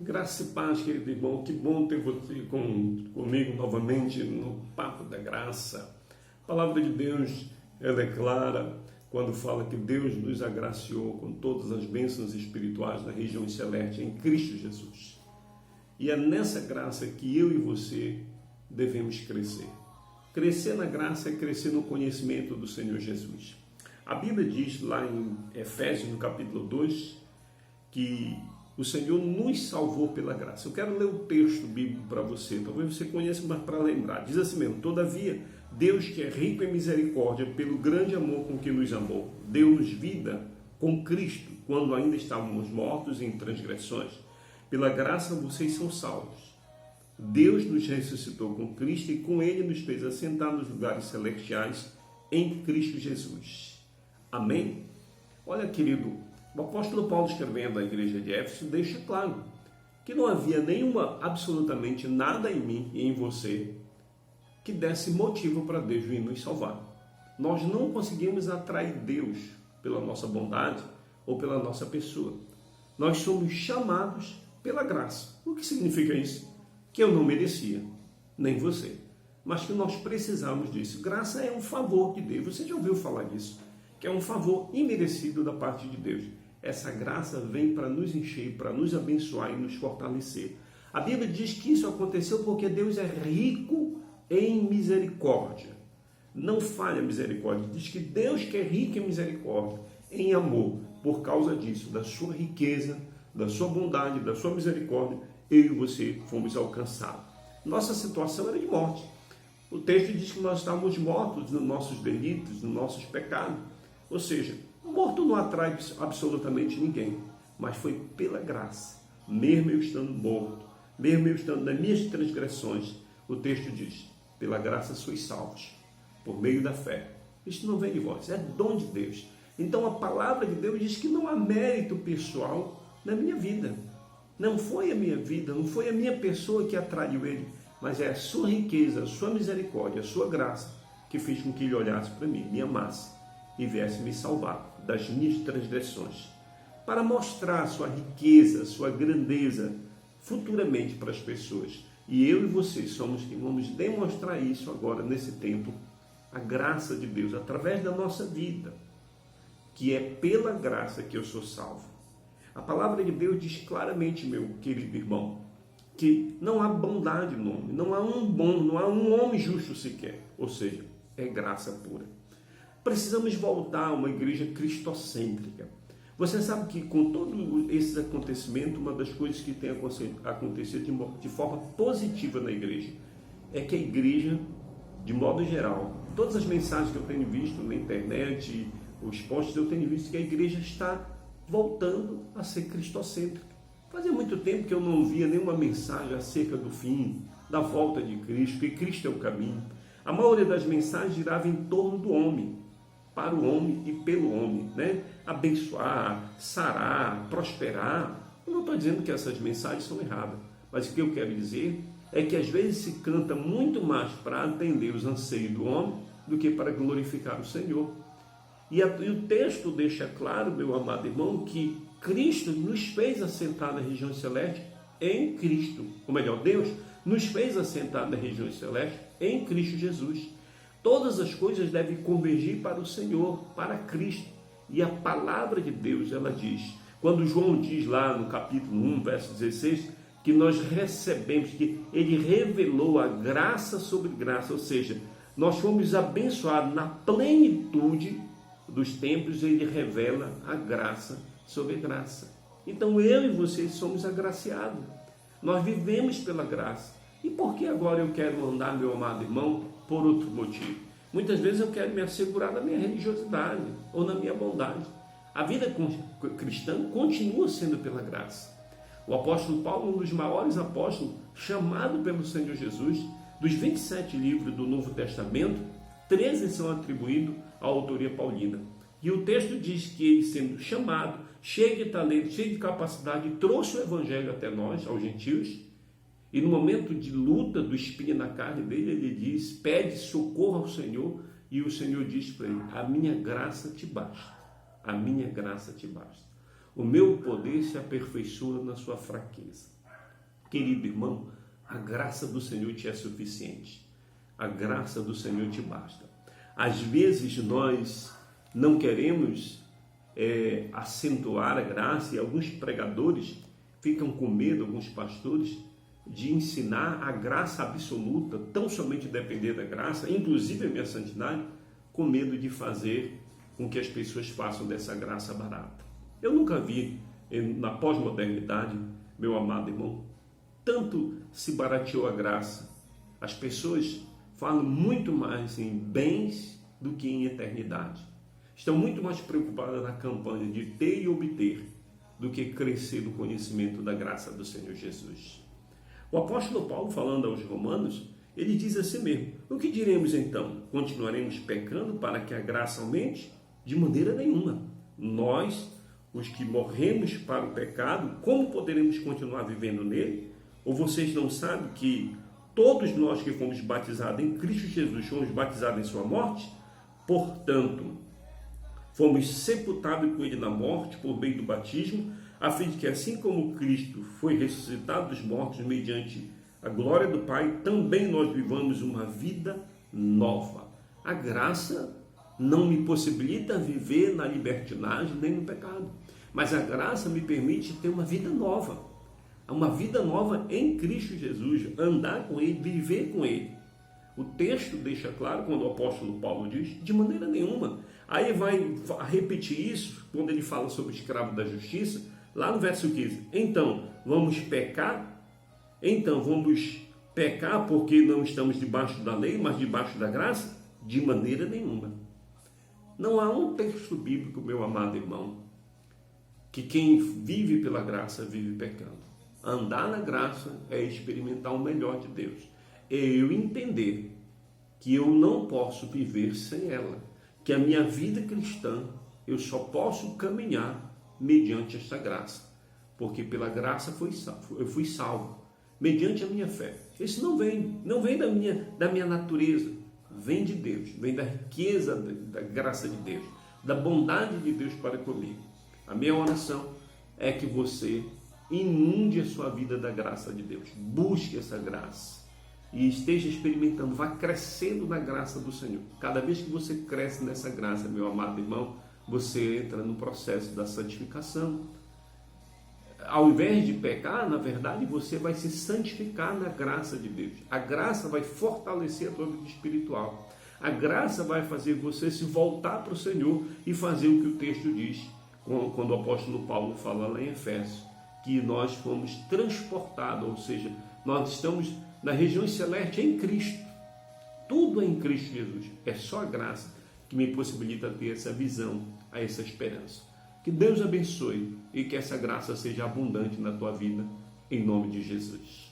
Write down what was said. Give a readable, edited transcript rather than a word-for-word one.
Graça e paz, querido irmão, que bom ter você comigo novamente no Papo da Graça. A palavra de Deus, ela é clara quando fala que Deus nos agraciou com todas as bênçãos espirituais na região celeste em Cristo Jesus. E é nessa graça que eu e você devemos crescer. Crescer na graça é crescer no conhecimento do Senhor Jesus. A Bíblia diz lá em Efésios, no capítulo 2, que o Senhor nos salvou pela graça. Eu quero ler o texto bíblico para você, talvez você conheça, mas para lembrar. Diz assim mesmo: todavia, Deus, que é rico em misericórdia, pelo grande amor com que nos amou, deu-nos vida com Cristo, quando ainda estávamos mortos em transgressões. Pela graça vocês são salvos. Deus nos ressuscitou com Cristo e com Ele nos fez assentar nos lugares celestiais em Cristo Jesus. Amém? Olha, querido, o apóstolo Paulo, escrevendo à igreja de Éfeso, deixa claro que não havia absolutamente nada em mim e em você que desse motivo para Deus vir nos salvar. Nós não conseguimos atrair Deus pela nossa bondade ou pela nossa pessoa. Nós somos chamados pela graça. O que significa isso? Que eu não merecia, nem você, mas que nós precisamos disso. Graça é um favor de Deus. Você já ouviu falar disso? Que é um favor imerecido da parte de Deus. Essa graça vem para nos encher, para nos abençoar e nos fortalecer. A Bíblia diz que isso aconteceu porque Deus é rico em misericórdia. Não falha a misericórdia. Diz que Deus, que é rico em misericórdia, em amor, por causa disso, da sua riqueza, da sua bondade, da sua misericórdia, eu e você fomos alcançados. Nossa situação era de morte. O texto diz que nós estávamos mortos nos nossos delitos, nos nossos pecados. Ou seja, morto não atrai absolutamente ninguém, mas foi pela graça, mesmo eu estando morto, mesmo eu estando nas minhas transgressões, o texto diz: pela graça sois salvos, por meio da fé. Isto não vem de vós, é dom de Deus. Então a palavra de Deus diz que não há mérito pessoal na minha vida. Não foi a minha vida, não foi a minha pessoa que atraiu ele, mas é a sua riqueza, a sua misericórdia, a sua graça que fez com que ele olhasse para mim, me amasse e viesse me salvar das minhas transgressões, para mostrar a sua riqueza, a sua grandeza futuramente para as pessoas. E eu e você somos quem vamos demonstrar isso agora, nesse tempo, a graça de Deus, através da nossa vida, que é pela graça que eu sou salvo. A palavra de Deus diz claramente, meu querido irmão, que não há bondade no homem, não há um bom, não há um homem justo sequer, ou seja, é graça pura. Precisamos voltar a uma igreja cristocêntrica. Você sabe que com todos esses acontecimentos, uma das coisas que tem acontecido de forma positiva na igreja é que a igreja, de modo geral, todas as mensagens que eu tenho visto na internet, os posts, eu tenho visto que a igreja está voltando a ser cristocêntrica. Fazia muito tempo que eu não via nenhuma mensagem acerca do fim, da volta de Cristo, que Cristo é o caminho. A maioria das mensagens girava em torno do homem, para o homem e pelo homem, né? Abençoar, sarar, prosperar. Eu não estou dizendo que essas mensagens são erradas, mas o que eu quero dizer é que às vezes se canta muito mais para atender os anseios do homem do que para glorificar o Senhor. E o texto deixa claro, meu amado irmão, que Cristo nos fez assentar na região celeste em Cristo. Ou melhor, Deus nos fez assentar na região celeste em Cristo Jesus. Todas as coisas devem convergir para o Senhor, para Cristo. E a palavra de Deus, ela diz, quando João diz lá no capítulo 1, verso 16, que nós recebemos, que ele revelou a graça sobre graça, ou seja, nós fomos abençoados na plenitude dos tempos, ele revela a graça sobre graça. Então eu e você somos agraciados. Nós vivemos pela graça. E por que agora eu quero andar, meu amado irmão, por outro motivo? Muitas vezes eu quero me assegurar da minha religiosidade ou na minha bondade. A vida cristã continua sendo pela graça. O apóstolo Paulo, um dos maiores apóstolos, chamado pelo Senhor Jesus, dos 27 livros do Novo Testamento, 13 são atribuídos à autoria paulina. E o texto diz que ele, sendo chamado, cheio de talento, cheio de capacidade, trouxe o evangelho até nós, aos gentios. E no momento de luta, do espinho na carne dele, ele diz, pede socorro ao Senhor. E o Senhor diz para ele: a minha graça te basta. A minha graça te basta. O meu poder se aperfeiçoa na sua fraqueza. Querido irmão, a graça do Senhor te é suficiente. A graça do Senhor te basta. Às vezes nós não queremos acentuar a graça e alguns pregadores ficam com medo, alguns pastores, de ensinar a graça absoluta, tão somente depender da graça, inclusive a minha santidade, com medo de fazer com que as pessoas façam dessa graça barata. Eu nunca vi, na pós-modernidade, meu amado irmão, tanto se barateou a graça. As pessoas falam muito mais em bens do que em eternidade. Estão muito mais preocupadas na campanha de ter e obter do que crescer no conhecimento da graça do Senhor Jesus. O apóstolo Paulo, falando aos romanos, ele diz assim mesmo: o que diremos então? Continuaremos pecando para que a graça aumente? De maneira nenhuma. Nós, os que morremos para o pecado, como poderemos continuar vivendo nele? Ou vocês não sabem que todos nós que fomos batizados em Cristo Jesus fomos batizados em sua morte? Portanto, fomos sepultados com ele na morte por meio do batismo, a fim de que, assim como Cristo foi ressuscitado dos mortos mediante a glória do Pai, também nós vivamos uma vida nova. A graça não me possibilita viver na libertinagem nem no pecado, mas a graça me permite ter uma vida nova em Cristo Jesus, andar com Ele, viver com Ele. O texto deixa claro, quando o apóstolo Paulo diz, de maneira nenhuma. Aí vai repetir isso, quando ele fala sobre o escravo da justiça, lá no verso 15. Então, vamos pecar? Então, vamos pecar porque não estamos debaixo da lei, mas debaixo da graça? De maneira nenhuma. Não há um texto bíblico, meu amado irmão, que quem vive pela graça vive pecando. Andar na graça é experimentar o melhor de Deus. É eu entender que eu não posso viver sem ela, que a minha vida cristã eu só posso caminhar mediante esta graça, porque pela graça eu fui salvo, mediante a minha fé. Isso não vem da minha natureza, vem de Deus, vem da riqueza da graça de Deus, da bondade de Deus para comigo. A minha oração é que você inunde a sua vida da graça de Deus, busque essa graça e esteja experimentando, vá crescendo na graça do Senhor. Cada vez que você cresce nessa graça, meu amado irmão, você entra no processo da santificação. Ao invés de pecar, na verdade, você vai se santificar na graça de Deus. A graça vai fortalecer a tua vida espiritual. A graça vai fazer você se voltar para o Senhor e fazer o que o texto diz, quando o apóstolo Paulo fala lá em Efésios, que nós fomos transportados, ou seja, nós estamos na região celeste em Cristo. Tudo é em Cristo Jesus. É só a graça que me possibilita ter essa visão, essa esperança. Que Deus abençoe e que essa graça seja abundante na tua vida, em nome de Jesus.